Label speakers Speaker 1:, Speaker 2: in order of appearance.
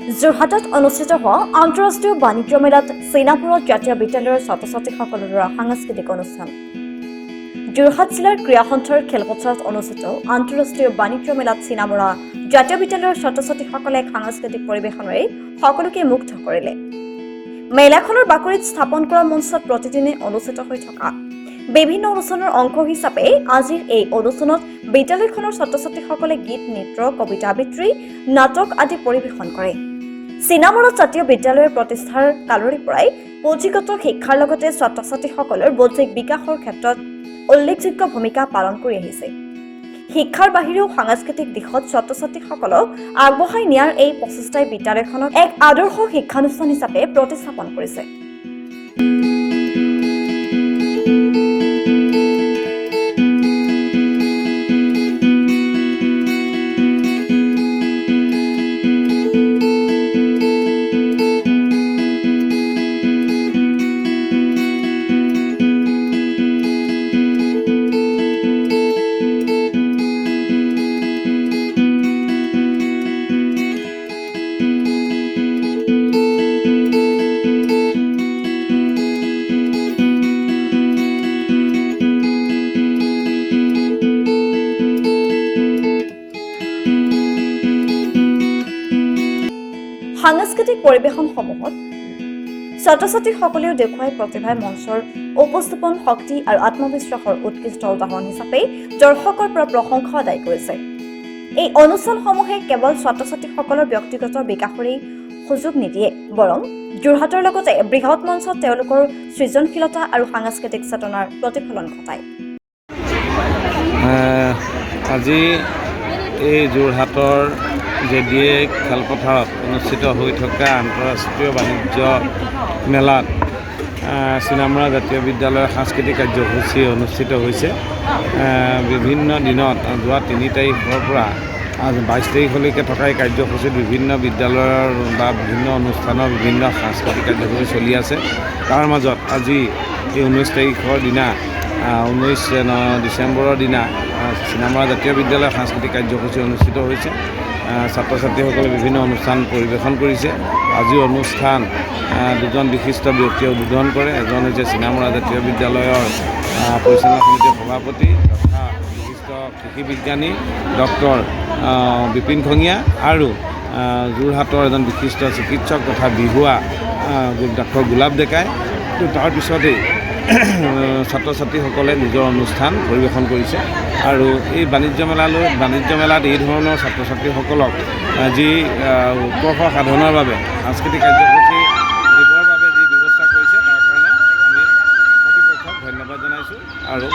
Speaker 1: যোৰহাটত অনুষ্ঠিত হোৱা আন্তঃৰাষ্ট্ৰীয় বাণিজ্য মেলাত চীনাপুৰত জাতীয় বিদ্যালয়ৰ ছাত্ৰ ছাত্ৰীসকলৰ দ্বাৰা সাংস্কৃতিক অনুষ্ঠান। যোৰহাট জিলাৰ ক্ৰীড়া সন্থাৰ খেলপথাৰত অনুষ্ঠিত আন্তঃৰাষ্ট্ৰীয় বাণিজ্য মেলাত চীনামৰা জাতীয় বিদ্যালয়ৰ ছাত্ৰ ছাত্ৰীসকলে সাংস্কৃতিক পৰিৱেশনেৰে সকলোকে মুগ্ধ কৰিলে। মেলাখনৰ বাকৰিত স্থাপন কৰা মঞ্চত প্ৰতিদিনে অনুষ্ঠিত হৈ থকা বিভিন্ন অনুষ্ঠানৰ অংশ হিচাপে আজিৰ এই অনুষ্ঠানত বিদ্যালয়খনৰ ছাত্ৰ ছাত্ৰীসকলে গীত, নৃত্য, কবিতা আবৃত্তি, নাটক আদি পৰিৱেশন কৰে। চীনামৰা জাতীয় বিদ্যালয়ৰ প্ৰতিষ্ঠাৰ কালৰে পৰাই পুথিগত শিক্ষাৰ লগতে ছাত্ৰ ছাত্ৰীসকলৰ বৌদ্ধিক বিকাশৰ ক্ষেত্ৰত উল্লেখযোগ্য ভূমিকা পালন কৰি আহিছে। শিক্ষাৰ বাহিৰেও সাংস্কৃতিক দিশত ছাত্ৰ ছাত্ৰীসকলক আগবঢ়াই নিয়াৰ এই প্ৰচেষ্টাই বিদ্যালয়খনক এক আদৰ্শ শিক্ষানুষ্ঠান হিচাপে প্ৰতিস্থাপন কৰিছে। সাংস্কৃতিক পৰিৱেশনসমূহত ছাত্ৰ ছাত্ৰীসকলেও দেখুৱাই প্ৰতিভাই মঞ্চৰ উপস্থাপন শক্তি আৰু আত্মবিশ্বাসৰ উৎকৃষ্ট উদাহৰণ হিচাপে দৰ্শকৰ পৰা প্ৰশংসা আদায় কৰিছে। এই অনুষ্ঠানসমূহে কেৱল ছাত্ৰ ছাত্ৰীসকলৰ ব্যক্তিগত বিকাশৰেই সুযোগ নিদিয়ে, বৰং যোৰহাটৰ লগতে বৃহৎ মঞ্চত তেওঁলোকৰ সৃজনশীলতা আৰু সাংস্কৃতিক চেতনাৰ প্ৰতিফলন ঘটায়।
Speaker 2: আজি এই যোৰহাটৰ JDA খেলপথাৰত অনুষ্ঠিত হৈ থকা আন্তঃৰাষ্ট্ৰীয় বাণিজ্য মেলাত চীনামৰা জাতীয় বিদ্যালয়ৰ সাংস্কৃতিক কাৰ্যসূচী অনুষ্ঠিত হৈছে। বিভিন্ন দিনত যোৱা 3 তাৰিখৰ পৰা 22 তাৰিখলৈকে থকা এই কাৰ্যসূচীত বিভিন্ন বিদ্যালয়ৰ বা বিভিন্ন অনুষ্ঠানৰ বিভিন্ন সাংস্কৃতিক কাৰ্যসূচী চলি আছে। তাৰ মাজত আজি এই 19 তাৰিখৰ দিনা 19 ডিচেম্বৰৰ দিনা চীনামৰা জাতীয় বিদ্যালয়ৰ সাংস্কৃতিক কাৰ্যসূচী অনুষ্ঠিত হৈছে। ছাত্ৰ ছাত্ৰীসকলে বিভিন্ন অনুষ্ঠান পৰিৱেশন কৰিছে। আজিৰ অনুষ্ঠান দুজন বিশিষ্ট ব্যক্তিয়ে উদ্বোধন কৰে। এজন হৈছে চীনামৰা জাতীয় বিদ্যালয়ৰ পৰিচালনা সমিতিৰ সভাপতি তথা বিশিষ্ট কৃষি বিজ্ঞানী ডক্টৰ বিপিন খঙীয়া আৰু যোৰহাটৰ এজন বিশিষ্ট চিকিৎসক তথা বিহুৱা ডক্টৰ গোলাপ ডেকাই। তাৰপিছতেই ছাত্ৰ ছাত্ৰীসকলে নিজৰ অনুষ্ঠান পৰিৱেশন কৰিছে আৰু এই বাণিজ্য মেলাত এই ধৰণৰ ছাত্ৰ ছাত্ৰীসকলক যি উৎকৰ্ষ সাধনৰ বাবে সাংস্কৃতিক কাৰ্যসূচী দিবৰ বাবে যি ব্যৱস্থা কৰিছে তাৰ কাৰণে আমি কৰ্তৃপক্ষক ধন্যবাদ জনাইছোঁ আৰু